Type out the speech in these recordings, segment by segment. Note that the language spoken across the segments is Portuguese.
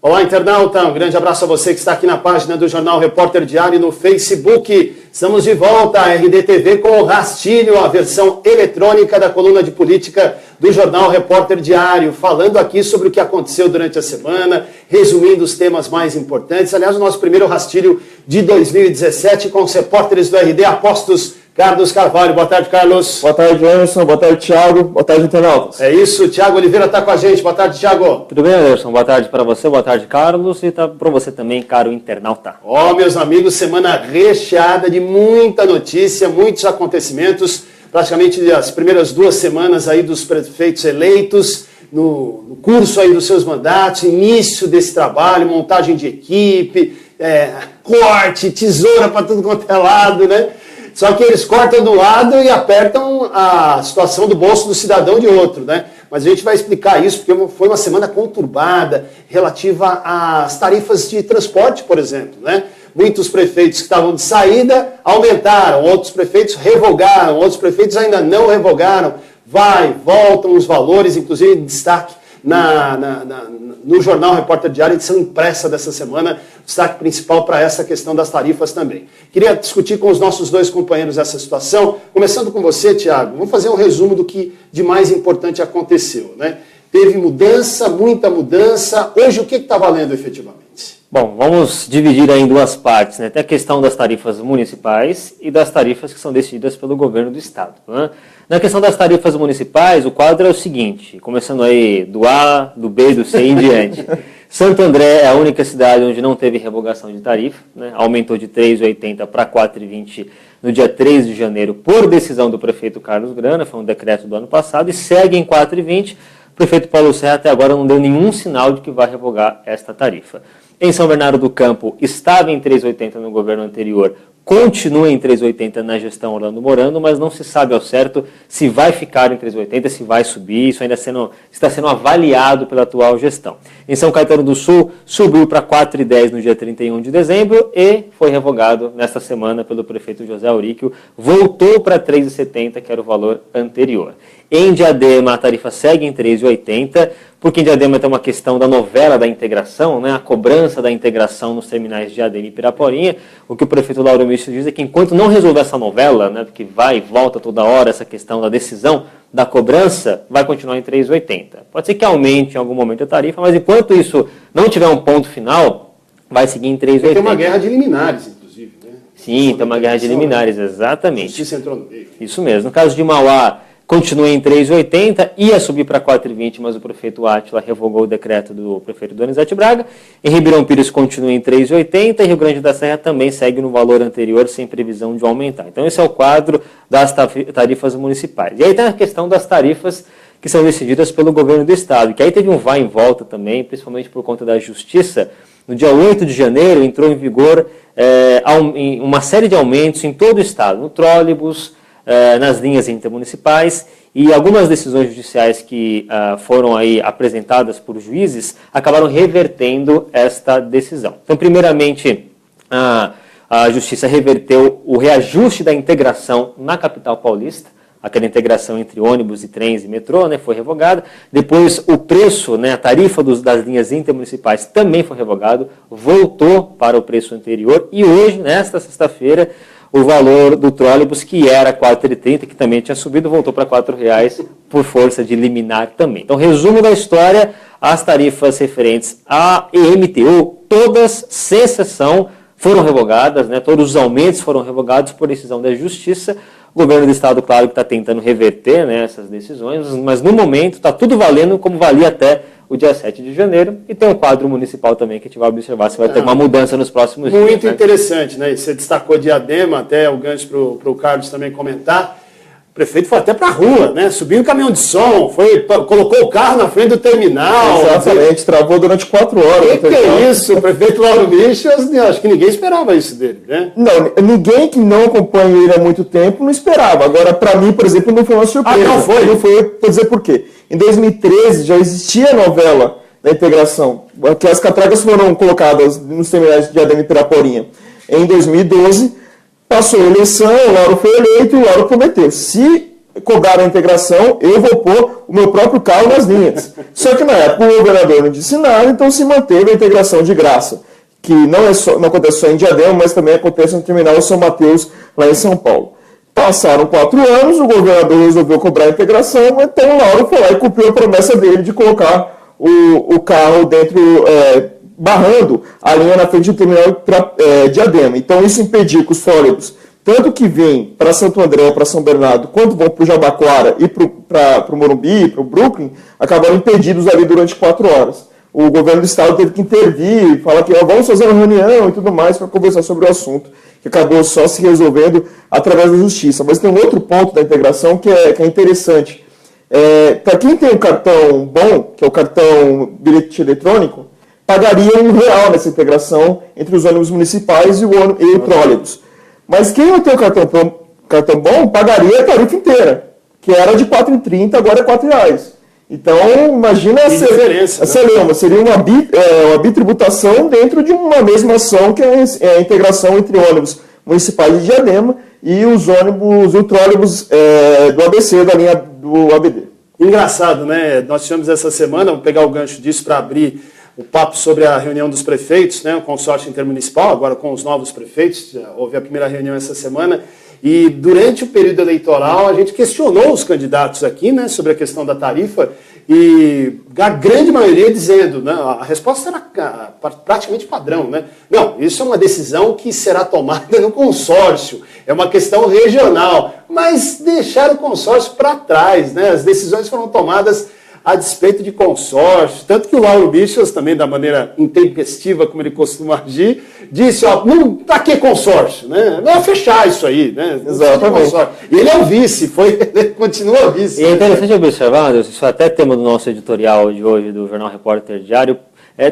Olá, internauta, um grande abraço a você que está aqui na página do Jornal Repórter Diário no Facebook. Estamos de volta à RDTV com o Rastilho, a versão eletrônica da coluna de política do Jornal Repórter Diário, falando aqui sobre o que aconteceu durante a semana, resumindo os temas mais importantes. Aliás, o nosso primeiro Rastilho de 2017 com os repórteres do RD Apostos, Carlos Carvalho. Boa tarde, Carlos. Boa tarde, Anderson. Boa tarde, Thiago. Boa tarde, internautas. É isso, Thiago Oliveira está com a gente. Boa tarde, Thiago. Tudo bem, Anderson? Boa tarde para você, boa tarde, Carlos, e para você também, caro internauta. Meus amigos, semana recheada de muita notícia, muitos acontecimentos, praticamente as primeiras 2 semanas aí dos prefeitos eleitos, no curso aí dos seus mandatos, início desse trabalho, montagem de equipe, corte, tesoura para tudo quanto é lado, né? Só que eles cortam de um lado e apertam a situação do bolso do cidadão de outro, né? Mas a gente vai explicar isso, porque foi uma semana conturbada relativa às tarifas de transporte, por exemplo, né? Muitos prefeitos que estavam de saída aumentaram, outros prefeitos revogaram, outros prefeitos ainda não revogaram. Voltam os valores, inclusive em destaque no Jornal Repórter Diário, edição impressa dessa semana, destaque principal para essa questão das tarifas também. Queria discutir com os nossos 2 companheiros essa situação, começando com você, Thiago. Vamos fazer um resumo do que de mais importante aconteceu, né? Teve mudança, muita mudança. Hoje, o que está valendo efetivamente? Bom, vamos dividir aí em 2 partes, né? Tem a questão das tarifas municipais e das tarifas que são decididas pelo governo do estado, né? Na questão das tarifas municipais, o quadro é o seguinte, começando aí do A, do B, do C em diante. Santo André é a única cidade onde não teve revogação de tarifa, né? Aumentou de 3,80 para 4,20 no dia 3 de janeiro por decisão do prefeito Carlos Grana, foi um decreto do ano passado, e segue em 4,20. O prefeito Paulo Serra até agora não deu nenhum sinal de que vai revogar esta tarifa. Em São Bernardo do Campo, estava em 3,80 no governo anterior, continua em 3,80 na gestão Orlando Morando, mas não se sabe ao certo se vai ficar em 3,80, se vai subir, isso ainda está sendo avaliado pela atual gestão. Em São Caetano do Sul, subiu para 4,10 no dia 31 de dezembro e foi revogado nesta semana pelo prefeito José Auríquio, voltou para 3,70, que era o valor anterior. Em Diadema, a tarifa segue em 3,80, porque em Diadema tem uma questão da novela da integração, né, a cobrança da integração nos terminais de Diadema e Piraporinha. O que o prefeito Lauro Michel diz é que enquanto não resolver essa novela, né, porque vai e volta toda hora essa questão da decisão da cobrança, vai continuar em 3,80. Pode ser que aumente em algum momento a tarifa, mas enquanto isso não tiver um ponto final, vai seguir em 3,80. Tem uma guerra de liminares, inclusive, né? Sim, tem uma guerra de liminares, exatamente. A justiça entrou no meio. Isso mesmo. No caso de Mauá, continua em 3,80, ia subir para 4,20, mas o prefeito Átila revogou o decreto do prefeito Donizete Braga. Em Ribeirão Pires continua em 3,80 e Rio Grande da Serra também segue no valor anterior, sem previsão de aumentar. Então esse é o quadro das tarifas municipais. E aí tem a questão das tarifas que são decididas pelo governo do estado, que aí teve um vai e volta também, principalmente por conta da justiça. No dia 8 de janeiro entrou em vigor uma série de aumentos em todo o estado, no trólebus, nas linhas intermunicipais, e algumas decisões judiciais que foram aí apresentadas por juízes acabaram revertendo esta decisão. Então, primeiramente, a Justiça reverteu o reajuste da integração na capital paulista, aquela integração entre ônibus e trens e metrô, né, foi revogada. Depois, o preço, né, a tarifa das linhas intermunicipais também foi revogado, voltou para o preço anterior, e hoje, nesta sexta-feira, o valor do trólebus, que era R$ 4,30, que também tinha subido, voltou para R$ 4,00 por força de liminar também. Então, resumo da história, as tarifas referentes à EMTU, todas, sem exceção, foram revogadas, né? Todos os aumentos foram revogados por decisão da Justiça. O governo do estado, claro, que está tentando reverter, né, essas decisões, mas no momento está tudo valendo como valia até o dia 7 de janeiro, e tem um quadro municipal também que a gente vai observar se vai ter uma mudança nos próximos dias. Muito interessante, né? Você destacou Diadema, até o gancho para o Carlos também comentar. O prefeito foi até para a rua, né? Subiu um caminhão de som, colocou o carro na frente do terminal. Exatamente, travou durante 4 horas. Que é isso? O prefeito Lauro Michel, acho que ninguém esperava isso dele, né? Não, ninguém que não acompanha ele há muito tempo não esperava. Agora, para mim, por exemplo, não foi uma surpresa. Não foi? Não foi, vou dizer por quê. Em 2013 já existia a novela da integração, que as catracas foram colocadas nos terminais de Diadema e Piraporinha. Em 2012, passou a eleição, o Lauro foi eleito e o Lauro prometeu. Se cobrar a integração, eu vou pôr o meu próprio carro nas linhas. Só que na época o governador não disse nada, então se manteve a integração de graça, que não acontece só em Diadema, mas também acontece no terminal São Mateus, lá em São Paulo. Passaram 4 anos, o governador resolveu cobrar a integração, então o Lauro foi lá e cumpriu a promessa dele de colocar o carro dentro, barrando a linha na frente do terminal Diadema. Então isso impediu que os trólebus, tanto que vêm para Santo André ou para São Bernardo, quanto vão para o Jabaquara e para o Morumbi, para o Brooklyn, acabaram impedidos ali durante 4 horas. O governo do estado teve que intervir, falar que vamos fazer uma reunião e tudo mais para conversar sobre o assunto, que acabou só se resolvendo através da justiça. Mas tem um outro ponto da integração que é interessante. Para quem tem um cartão bom, que é o cartão bilhete eletrônico, pagaria R$1 nessa integração entre os ônibus municipais e o trólebus. Mas quem não tem o cartão bom, pagaria a tarifa inteira, que era de R$4,30, agora é R$4. Então, imagina seria uma bitributação dentro de uma mesma ação, que é a integração entre ônibus municipais de Diadema e os ônibus e o trólebus do ABC, da linha do ABD. Engraçado, né? Nós tivemos essa semana, vou pegar o gancho disso para abrir o papo sobre a reunião dos prefeitos, né? O consórcio intermunicipal, agora com os novos prefeitos, houve a primeira reunião essa semana, e durante o período eleitoral a gente questionou os candidatos aqui, né, sobre a questão da tarifa, e a grande maioria dizendo, né, a resposta era praticamente padrão, né? Não, isso é uma decisão que será tomada no consórcio, é uma questão regional, mas deixaram o consórcio para trás, né? As decisões foram tomadas a despeito de consórcio, tanto que o Lauro Bichos, também da maneira intempestiva como ele costuma agir, disse, não, pra que consórcio, né? Não fechar isso aí, né? Exatamente. E ele é o vice, ele continua vice. E é interessante observar, isso é até tema do nosso editorial de hoje, do Jornal Repórter Diário,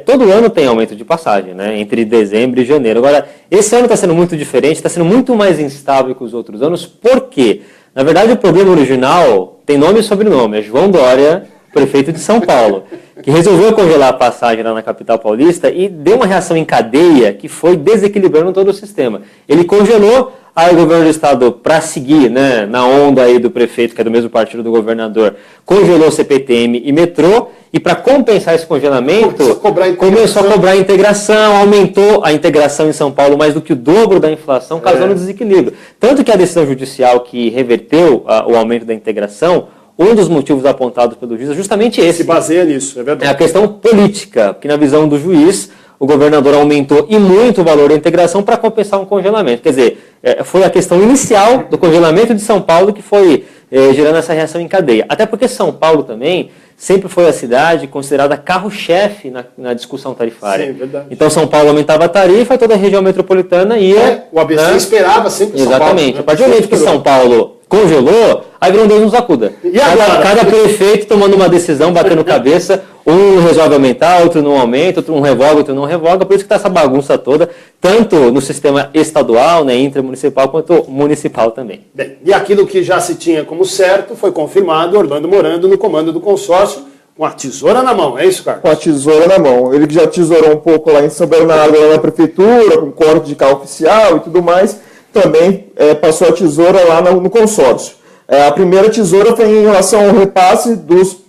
todo ano tem aumento de passagem, né? Entre dezembro e janeiro. Agora, esse ano está sendo muito diferente, está sendo muito mais instável que os outros anos, por quê? Na verdade, o problema original tem nome e sobrenome, é João Dória, prefeito de São Paulo, que resolveu congelar a passagem lá na capital paulista e deu uma reação em cadeia que foi desequilibrando todo o sistema. Ele congelou, aí o governo do estado, para seguir, né, na onda aí do prefeito, que é do mesmo partido do governador, congelou o CPTM e metrô, e para compensar esse congelamento, começou a cobrar a integração, aumentou a integração em São Paulo mais do que o dobro da inflação, causando desequilíbrio. Tanto que a decisão judicial que reverteu o aumento da integração, um dos motivos apontados pelo juiz é justamente esse. Se baseia nisso, é verdade. É a questão política, porque na visão do juiz, o governador aumentou e muito o valor da integração para compensar um congelamento. Quer dizer, foi a questão inicial do congelamento de São Paulo que foi gerando essa reação em cadeia. Até porque São Paulo também sempre foi a cidade considerada carro-chefe na discussão tarifária. Sim, verdade. Então São Paulo aumentava a tarifa, toda a região metropolitana ia... O ABC esperava sempre São Paulo. Exatamente. A partir do momento que São Paulo congelou, aí virou um Deus nos acuda. E cada prefeito tomando uma decisão, batendo cabeça, um resolve aumentar, outro não aumenta, outro não revoga, outro não revoga, por isso que está essa bagunça toda, tanto no sistema estadual, né, intermunicipal, quanto municipal também. Bem, e aquilo que já se tinha como certo foi confirmado, Orlando Morando no comando do consórcio, com a tesoura na mão, é isso, Carlos? Com a tesoura na mão. Ele já tesourou um pouco lá em São Bernardo, lá na prefeitura, com corte de carro oficial e tudo mais, também passou a tesoura lá no consórcio. A primeira tesoura foi em relação ao repasse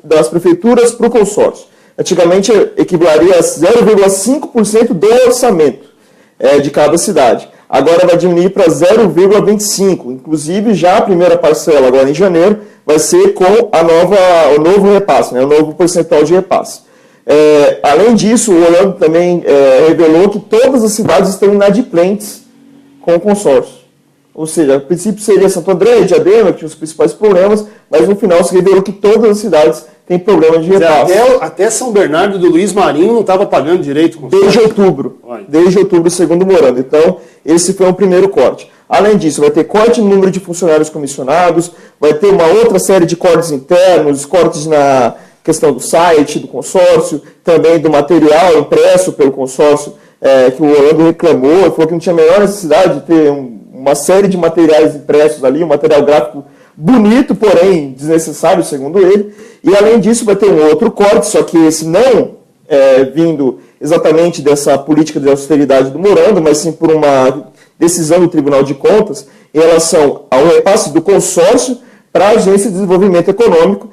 das prefeituras para o consórcio. Antigamente equivaleria a 0,5% do orçamento de cada cidade. Agora vai diminuir para 0,25%. Inclusive, já a primeira parcela, agora em janeiro, vai ser com o novo repasse, né, o novo percentual de repasse. Além disso, o Orlando também revelou que todas as cidades estão inadimplentes com o consórcio. Ou seja, a princípio seria Santo André e Diadema, que tinham os principais problemas, mas no final se revelou que todas as cidades têm problema de repasse. Até São Bernardo do Luiz Marinho não estava pagando direito. Desde outubro. Desde outubro, segundo Morando. Então, esse foi um primeiro corte. Além disso, vai ter corte no número de funcionários comissionados, vai ter uma outra série de cortes internos, cortes na questão do site, do consórcio, também do material impresso pelo consórcio, que o Orlando reclamou, falou que não tinha a menor necessidade de ter uma série de materiais impressos ali, um material gráfico bonito, porém desnecessário, segundo ele. E além disso vai ter um outro corte, só que esse não vindo exatamente dessa política de austeridade do Morando, mas sim por uma decisão do Tribunal de Contas em relação ao repasse do consórcio para a Agência de Desenvolvimento Econômico.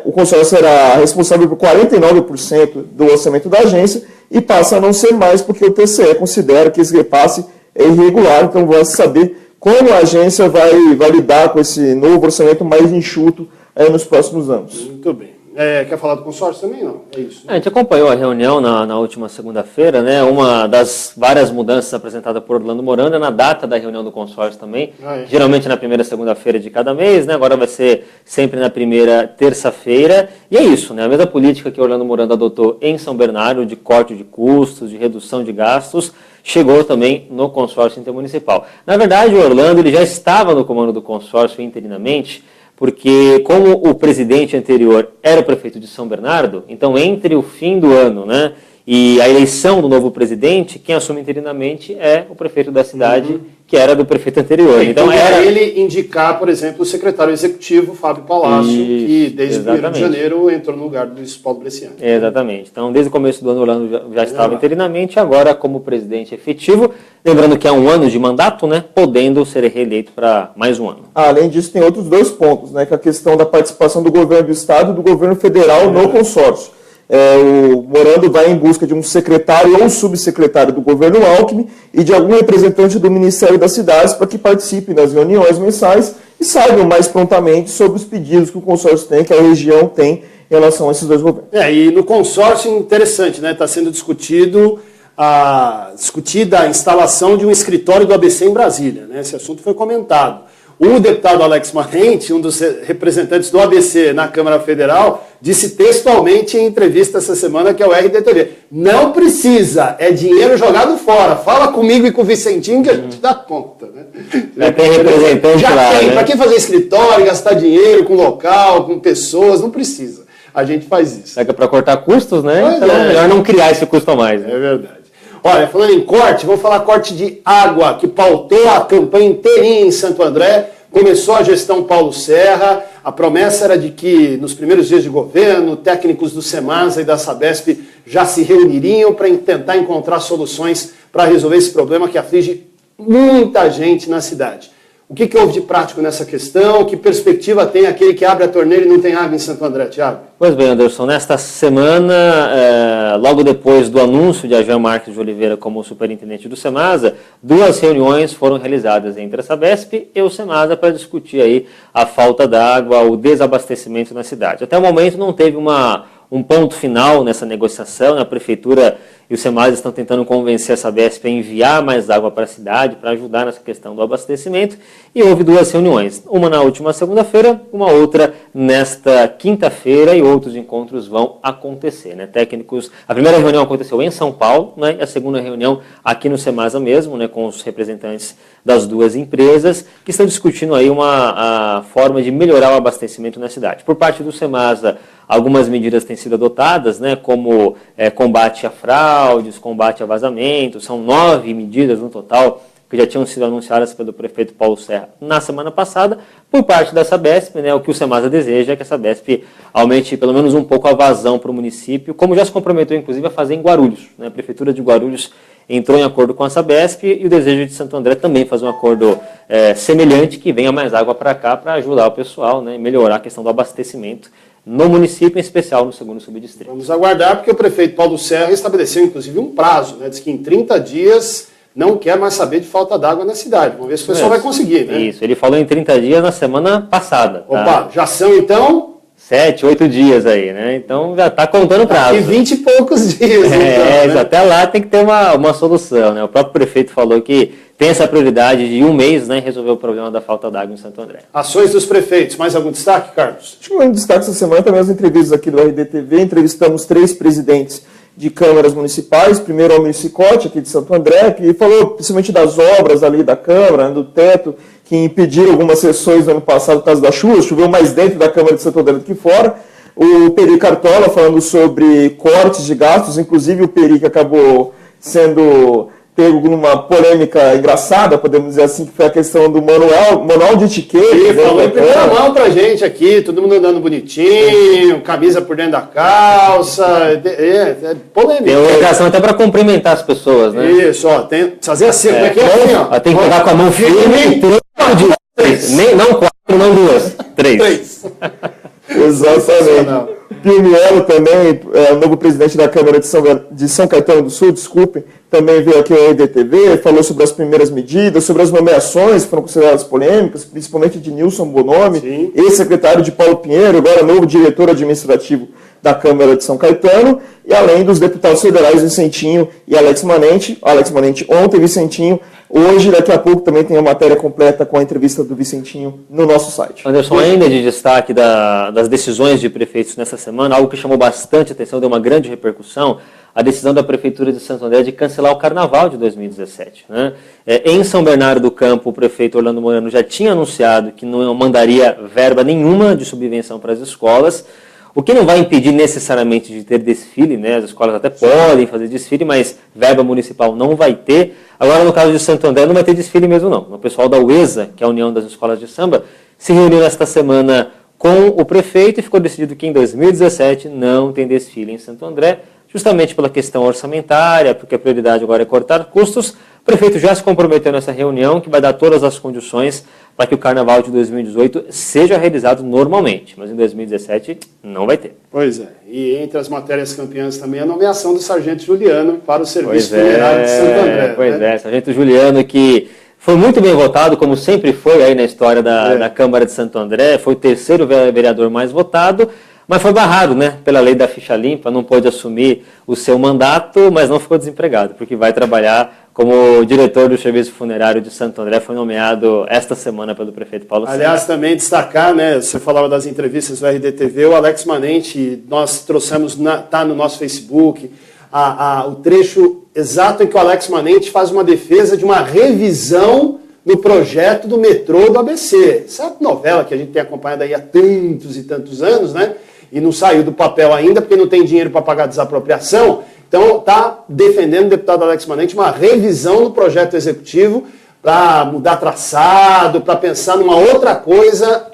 O consórcio será responsável por 49% do orçamento da agência e passa a não ser mais porque o TCE considera que esse repasse é irregular. Então, vai saber como a agência vai lidar com esse novo orçamento mais enxuto nos próximos anos. Muito bem. Quer falar do consórcio também? Não, é isso. Né? A gente acompanhou a reunião na última segunda-feira, né? Uma das várias mudanças apresentadas por Orlando Morando é na data da reunião do consórcio também. Geralmente na primeira segunda-feira de cada mês, né? Agora vai ser sempre na primeira terça-feira. E é isso, né? A mesma política que Orlando Morando adotou em São Bernardo, de corte de custos, de redução de gastos, chegou também no consórcio intermunicipal. Na verdade, o Orlando ele já estava no comando do consórcio interinamente, porque como o presidente anterior era o prefeito de São Bernardo, então entre o fim do ano, né, e a eleição do novo presidente, quem assume interinamente é o prefeito da cidade, que era do prefeito anterior. Então era ele indicar, por exemplo, o secretário executivo, Fábio Palácio, que desde o 1º de janeiro entrou no lugar do Luiz Paulo Bresciani. Exatamente. Então, desde o começo do ano, o Orlando já estava interinamente, agora como presidente efetivo, lembrando que é um ano de mandato, né, podendo ser reeleito para mais um ano. Além disso, tem outros 2 pontos, né, que é a questão da participação do governo do Estado e do governo federal no consórcio. O Morando vai em busca de um secretário ou subsecretário do governo Alckmin e de algum representante do Ministério das Cidades para que participem das reuniões mensais e saibam mais prontamente sobre os pedidos que o consórcio tem, que a região tem em relação a esses 2 governos. E no consórcio, interessante, né? Está sendo discutida a instalação de um escritório do ABC em Brasília, né? Esse assunto foi comentado. O deputado Alex Marrente, um dos representantes do ABC na Câmara Federal, disse textualmente em entrevista essa semana que é o RDTV. Não precisa, é dinheiro jogado fora. Fala comigo e com o Vicentinho que a gente dá conta. Né? Tem representante já lá, tem. né? Para que fazer escritório, gastar dinheiro com local, com pessoas? Não precisa. A gente faz isso. É para cortar custos, né? Pois então é melhor não criar esse custo a mais. Né? É verdade. Olha, falando em corte, vamos falar corte de água, que pautou a campanha inteirinha em Santo André. Começou a gestão Paulo Serra, a promessa era de que nos primeiros dias de governo, técnicos do Semasa e da Sabesp já se reuniriam para tentar encontrar soluções para resolver esse problema que aflige muita gente na cidade. O que houve de prático nessa questão? Que perspectiva tem aquele que abre a torneira e não tem água em Santo André, Thiago? Pois bem, Anderson, nesta semana, logo depois do anúncio de Ajan Marques de Oliveira como superintendente do Semasa, 2 reuniões foram realizadas entre a Sabesp e o Semasa para discutir aí a falta d'água, o desabastecimento na cidade. Até o momento não teve um ponto final nessa negociação, a Prefeitura e o Semasa estão tentando convencer a Sabesp a enviar mais água para a cidade, para ajudar nessa questão do abastecimento, e houve 2 reuniões, uma na última segunda-feira, uma outra nesta quinta-feira, e outros encontros vão acontecer. Né? A primeira reunião aconteceu em São Paulo, né? E a segunda reunião aqui no Semasa mesmo, né? Com os representantes das 2 empresas, que estão discutindo aí a forma de melhorar o abastecimento na cidade. Por parte do Semasa, algumas medidas têm sido adotadas, né, como combate a fraudes, combate a vazamentos, são 9 medidas no total que já tinham sido anunciadas pelo prefeito Paulo Serra na semana passada. Por parte da Sabesp, né, o que o Semasa deseja é que a Sabesp aumente pelo menos um pouco a vazão para o município, como já se comprometeu inclusive a fazer em Guarulhos. Né, a Prefeitura de Guarulhos entrou em acordo com a Sabesp e o desejo de Santo André também fazer um acordo semelhante, que venha mais água para cá para ajudar o pessoal, né, melhorar a questão do abastecimento no município, em especial no 2º subdistrito. Vamos aguardar, porque o prefeito Paulo Serra estabeleceu, inclusive, um prazo, né? Diz que em 30 dias não quer mais saber de falta d'água na cidade. Vamos ver se o pessoal vai conseguir, né? Isso, ele falou em 30 dias na semana passada. Tá? Opa, já são, então... 7, 8 dias aí, né? Então já está contando prazo. E 20 e poucos dias, então, né? Até lá tem que ter uma solução, né? O próprio prefeito falou que tem essa prioridade de 1 mês, né, resolver o problema da falta d'água em Santo André. Ações dos prefeitos. Mais algum destaque, Carlos? Acho que um destaque essa semana também as entrevistas aqui do RDTV. Entrevistamos 3 presidentes de câmaras municipais. Primeiro ao Municicote, aqui de Santo André, que falou principalmente das obras ali da Câmara, do teto, que impediram algumas sessões no ano passado por causa da chuva. Choveu mais dentro da Câmara de Santo André do que fora. O Peri Cartola falando sobre cortes de gastos, inclusive o Peri que acabou sendo pego numa polêmica engraçada, podemos dizer assim, que foi a questão do manual de etiqueta. Ele falou em primeira mão pra gente aqui, todo mundo andando bonitinho, camisa por dentro da calça, é polêmica. Tem uma ocasião até para cumprimentar as pessoas, né? Isso, ó, tem fazer assim, como é que é assim, ó. Tem que pegar com a mão firme e 3 não 4, não 2. 3. Exatamente. Pio Mielo também, o novo presidente da Câmara de São Caetano do Sul, também veio aqui ao EDTV, falou sobre as primeiras medidas, sobre as nomeações que foram consideradas polêmicas, principalmente de Nilson Bonomi, ex-secretário de Paulo Pinheiro, agora novo diretor administrativo da Câmara de São Caetano, e além dos deputados federais Vicentinho e Alex Manente. Alex Manente ontem, Vicentinho hoje. Daqui a pouco também tem a matéria completa com a entrevista do Vicentinho no nosso site. Anderson, ainda de destaque das decisões de prefeitos nessa semana, algo que chamou bastante atenção, deu uma grande repercussão, a decisão da Prefeitura de Santo André de cancelar o Carnaval de 2017. Né? Em São Bernardo do Campo, o prefeito Orlando Morano já tinha anunciado que não mandaria verba nenhuma de subvenção para as escolas, o que não vai impedir necessariamente de ter desfile, né? As escolas até podem fazer desfile, mas verba municipal não vai ter. Agora, no caso de Santo André, não vai ter desfile mesmo, não. O pessoal da UESA, que é a União das Escolas de Samba, se reuniu nesta semana com o prefeito e ficou decidido que em 2017 não tem desfile em Santo André, justamente pela questão orçamentária, porque a prioridade agora é cortar custos. O prefeito já se comprometeu nessa reunião que vai dar todas as condições para que o Carnaval de 2018 seja realizado normalmente, mas em 2017 não vai ter. Pois é, e entre as matérias campeãs também a nomeação do Sargento Juliano para o Serviço Funerário de Santo André. Pois é, Sargento Juliano, que foi muito bem votado, como sempre foi aí na história da Câmara de Santo André, foi o terceiro vereador mais votado, mas foi barrado, né, pela lei da ficha limpa, não pôde assumir o seu mandato, mas não ficou desempregado, porque vai trabalhar como diretor do Serviço Funerário de Santo André, foi nomeado esta semana pelo prefeito Paulo Sérgio. Aliás, também destacar, né, você falava das entrevistas do RDTV, o Alex Manente, nós trouxemos, tá no nosso Facebook, o trecho exato em que o Alex Manente faz uma defesa de uma revisão no projeto do metrô do ABC. Essa novela que a gente tem acompanhado aí há tantos e tantos anos, né? E não saiu do papel ainda porque não tem dinheiro para pagar desapropriação. Então, está defendendo o deputado Alex Manente uma revisão no projeto executivo para mudar traçado, para pensar numa outra coisa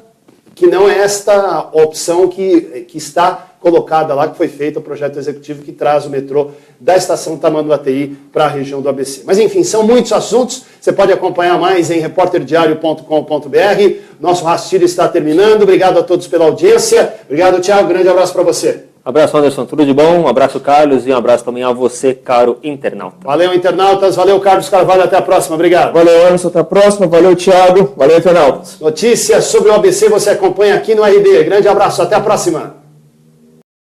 que não é esta opção que está colocada lá, que foi feita o projeto executivo que traz o metrô da estação Tamanduateí para a região do ABC. Mas enfim, são muitos assuntos, você pode acompanhar mais em repórterdiario.com.br. Nosso rastilho está terminando, obrigado a todos pela audiência, obrigado Thiago, grande abraço para você. Abraço Anderson, tudo de bom, um abraço Carlos e um abraço também a você, caro internauta. Valeu internautas, valeu Carlos Carvalho, até a próxima, obrigado. Valeu Anderson, até a próxima, valeu Thiago, valeu internautas. Notícias sobre o ABC você acompanha aqui no RD, grande abraço, até a próxima.